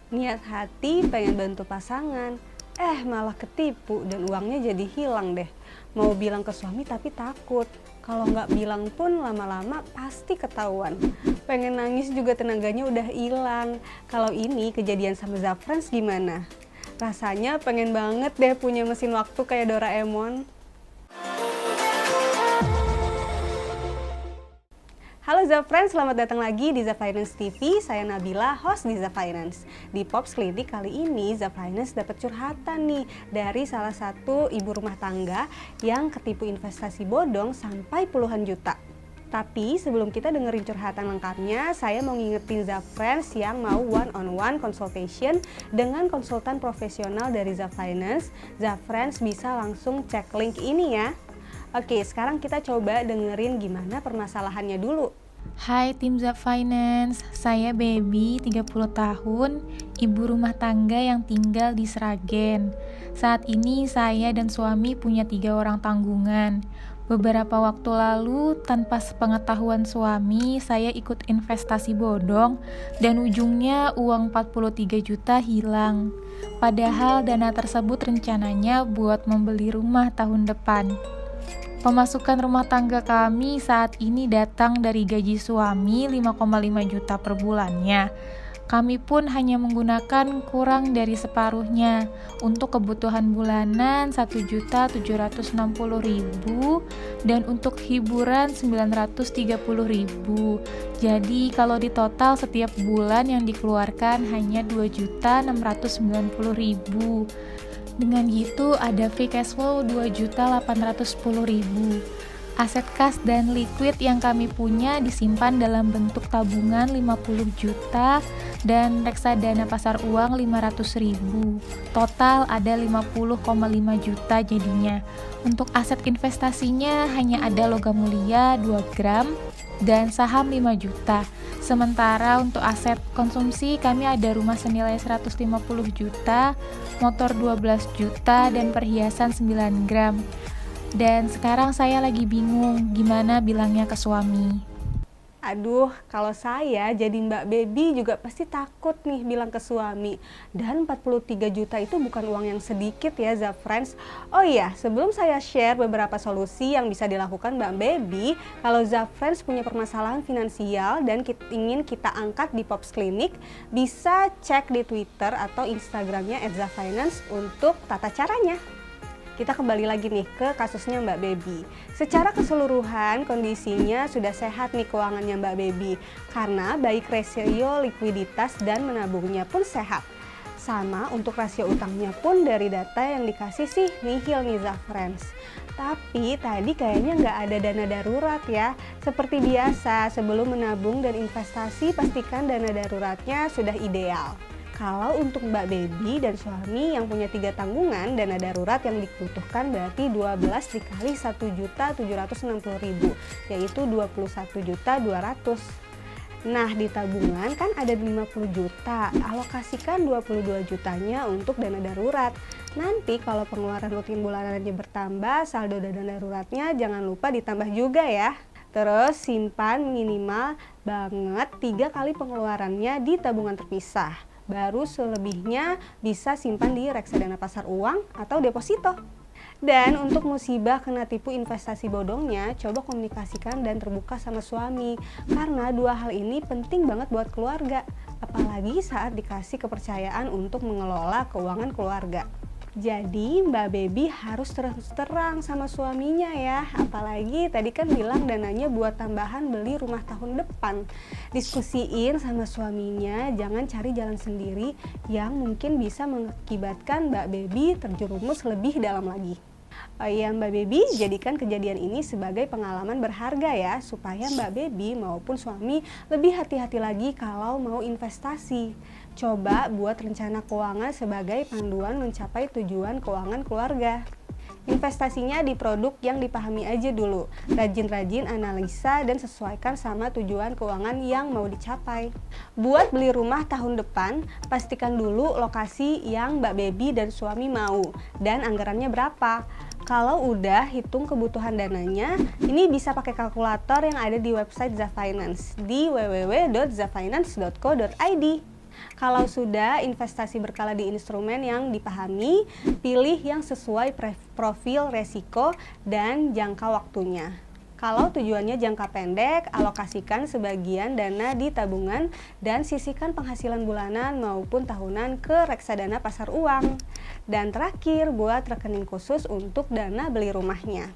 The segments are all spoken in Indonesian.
Niat hati pengen bantu pasangan, malah ketipu dan uangnya jadi hilang deh. Mau bilang ke suami tapi takut. Kalau nggak bilang pun lama-lama pasti ketahuan. Pengen nangis juga tenaganya udah hilang. Kalau ini kejadian sama Zafrans gimana? Rasanya pengen banget deh punya mesin waktu kayak Doraemon. Halo Zafrans, selamat datang lagi di Zafinance TV. Saya Nabila, host di Zafinance. Di Pops Clinic kali ini, Zafinance dapat curhatan nih dari salah satu ibu rumah tangga yang ketipu investasi bodong sampai puluhan juta. Tapi sebelum kita dengerin curhatan lengkapnya, saya mau ngingetin Zafrans yang mau one-on-one consultation dengan konsultan profesional dari Zafinance. Zafrans bisa langsung cek link ini ya. Oke, sekarang kita coba dengerin gimana permasalahannya dulu. Hai tim Zafinance, saya Baby, 30 tahun, ibu rumah tangga yang tinggal di Sragen. Saat ini saya dan suami punya 3 orang tanggungan. Beberapa waktu lalu, tanpa sepengetahuan suami, saya ikut investasi bodong dan ujungnya uang 43 juta hilang. Padahal dana tersebut rencananya buat membeli rumah tahun depan. Pemasukan rumah tangga kami saat ini datang dari gaji suami 5,5 juta per bulannya. Kami pun hanya menggunakan kurang dari separuhnya. Untuk kebutuhan bulanan 1.760.000 dan untuk hiburan 930.000. Jadi kalau di total setiap bulan yang dikeluarkan hanya 2.690.000. Dengan gitu ada free cash flow 2.810.000. Aset kas dan liquid yang kami punya disimpan dalam bentuk tabungan 50 juta dan reksadana pasar uang 500.000. Total ada 50,5 juta jadinya. Untuk aset investasinya hanya ada logam mulia 2 gram dan saham 5 juta. Sementara untuk aset konsumsi kami ada rumah senilai 150 juta, motor 12 juta, dan perhiasan 9 gram. Dan sekarang saya lagi bingung gimana bilangnya ke suami. Aduh, kalau saya jadi Mbak Baby juga pasti takut nih bilang ke suami. Dan 43 juta itu bukan uang yang sedikit ya Zafrans. Oh iya, sebelum saya share beberapa solusi yang bisa dilakukan Mbak Baby, kalau Zafrans punya permasalahan finansial dan ingin kita angkat di Pops Clinic, bisa cek di Twitter atau Instagramnya @zafinance untuk tata caranya. Kita kembali lagi nih ke kasusnya Mbak Baby. Secara keseluruhan kondisinya sudah sehat nih keuangannya Mbak Baby. Karena baik rasio likuiditas dan menabungnya pun sehat. Sama untuk rasio utangnya pun dari data yang dikasih sih nihil nih Zafrans. Tapi tadi kayaknya nggak ada dana darurat ya. Seperti biasa sebelum menabung dan investasi pastikan dana daruratnya sudah ideal. Kalau untuk Mbak Baby dan suami yang punya 3 tanggungan, dana darurat yang dibutuhkan berarti 12 dikali 1.760.000, yaitu 21.200.000. Nah, di tabungan kan ada 50 juta, alokasikan 22 jutanya untuk dana darurat. Nanti kalau pengeluaran rutin bulanannya bertambah, saldo dana daruratnya jangan lupa ditambah juga ya. Terus simpan minimal banget 3 kali pengeluarannya di tabungan terpisah. Baru selebihnya bisa simpan di reksadana pasar uang atau deposito. Dan untuk musibah kena tipu investasi bodongnya, coba komunikasikan dan terbuka sama suami. Karena 2 hal ini penting banget buat keluarga. Apalagi saat dikasih kepercayaan untuk mengelola keuangan keluarga. Jadi Mbak Baby harus terus terang sama suaminya ya. Apalagi tadi kan bilang dananya buat tambahan beli rumah tahun depan. Diskusiin sama suaminya, jangan cari jalan sendiri yang mungkin bisa mengakibatkan Mbak Baby terjerumus lebih dalam lagi. Oh iya Mbak Baby, jadikan kejadian ini sebagai pengalaman berharga ya, supaya Mbak Baby maupun suami lebih hati-hati lagi kalau mau investasi. Coba buat rencana keuangan sebagai panduan mencapai tujuan keuangan keluarga. Investasinya di produk yang dipahami aja dulu. Rajin-rajin analisa dan sesuaikan sama tujuan keuangan yang mau dicapai. Buat beli rumah tahun depan, pastikan dulu lokasi yang Mbak Baby dan suami mau dan anggarannya berapa. Kalau udah hitung kebutuhan dananya, ini bisa pakai kalkulator yang ada di website Zafinance di www.zafinance.co.id. Kalau sudah investasi berkala di instrumen yang dipahami, pilih yang sesuai profil resiko dan jangka waktunya. Kalau tujuannya jangka pendek, alokasikan sebagian dana di tabungan dan sisihkan penghasilan bulanan maupun tahunan ke reksadana pasar uang. Dan terakhir, buat rekening khusus untuk dana beli rumahnya.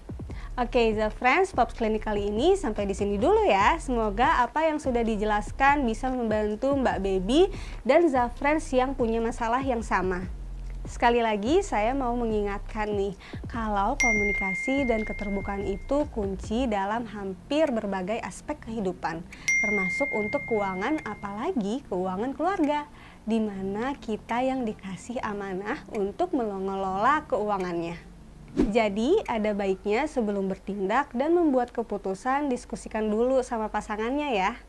Oke, Zafriends, Pops Clinic kali ini sampai di sini dulu ya. Semoga apa yang sudah dijelaskan bisa membantu Mbak Baby dan Zafriends yang punya masalah yang sama. Sekali lagi saya mau mengingatkan nih, kalau komunikasi dan keterbukaan itu kunci dalam hampir berbagai aspek kehidupan, termasuk untuk keuangan, apalagi keuangan keluarga, di mana kita yang dikasih amanah untuk mengelola keuangannya. Jadi ada baiknya sebelum bertindak dan membuat keputusan, diskusikan dulu sama pasangannya ya.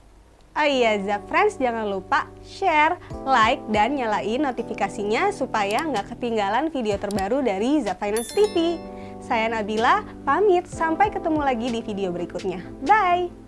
Oh iya, Zafriends, jangan lupa share, like, dan nyalain notifikasinya supaya nggak ketinggalan video terbaru dari Zaffinance TV. Saya Nabila, pamit, sampai ketemu lagi di video berikutnya. Bye!